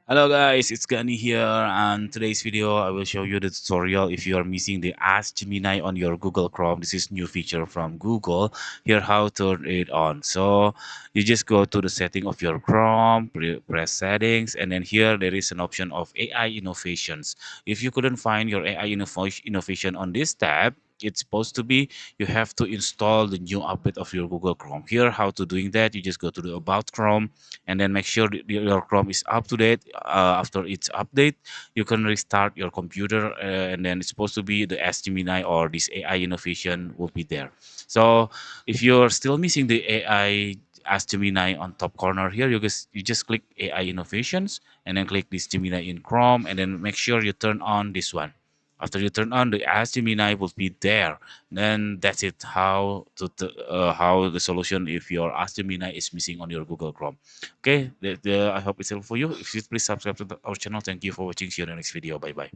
Hello guys, it's Gani here, and today's video I will show you the tutorial if you are missing the Ask Gemini on your Google Chrome. This is new feature from Google. Here how to turn it on. So you just go to the setting of your Chrome, press settings, and then here there is an option of AI innovations. If you couldn't find your AI innovation on this tab, it's supposed to be you have to install the new update of your Google Chrome. Here how to doing that, you just go to the about Chrome and then make sure that your Chrome is up to date. After its update, you can restart your computer, and then it's supposed to be the S Gemini or this AI innovation will be there. So if you're still missing the AI as Gemini on top corner here, you just click AI innovations and then click this Gemini in Chrome and then make sure you turn on this one. After you turn on, the Ask Gemini will be there. Then that's it. How the solution if your Ask Gemini is missing on your Google Chrome. Okay, I hope it's helpful for you. If you please subscribe to our channel. Thank you for watching. See you in the next video. Bye bye.